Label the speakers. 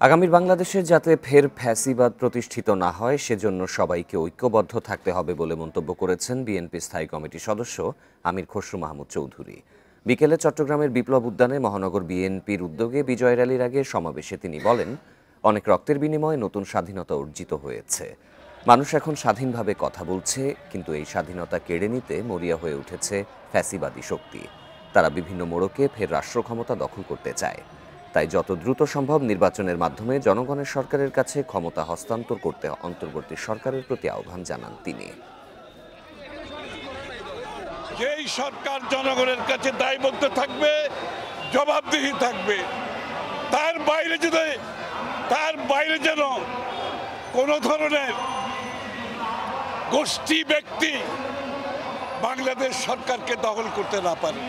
Speaker 1: আগামীর বাংলাদেশে যাতে ফের ফ্যাসিবাদ প্রতিষ্ঠিত না হয় সেজন্য সবাইকে ঐক্যবদ্ধ থাকতে হবে বলে মন্তব্য করেছেন বিএনপি স্থায়ী কমিটির সদস্য আমির খসরু মাহমুদ চৌধুরী। বিকেলে চট্টগ্রামের বিপ্লব উদ্যানে মহানগর বিএনপির উদ্যোগে বিজয় র্যালির আগে সমাবেশে তিনি বলেন, অনেক রক্তের বিনিময়ে নতুন স্বাধীনতা অর্জিত হয়েছে। মানুষ এখন স্বাধীনভাবে কথা বলছে, কিন্তু এই স্বাধীনতা কেড়ে নিতে মরিয়া হয়ে উঠেছে ফ্যাসিবাদী শক্তি। তারা বিভিন্ন মোড়কে ফের রাষ্ট্র ক্ষমতা দখল করতে চায়। তাই যত দ্রুত সম্ভব নির্বাচনের মাধ্যমে জনগণের সরকারের কাছে ক্ষমতা হস্তান্তর করতে অন্তর্বর্তী সরকারের প্রতি আহ্বান জানান তিনি।
Speaker 2: যেই সরকার জনগণের কাছে দায়বদ্ধ থাকবে, জবাবদিহি থাকবে, তার বাইরে যেন কোনো ধরনের গোষ্ঠী ব্যক্তি বাংলাদেশ সরকারকে দখল করতে না পারে।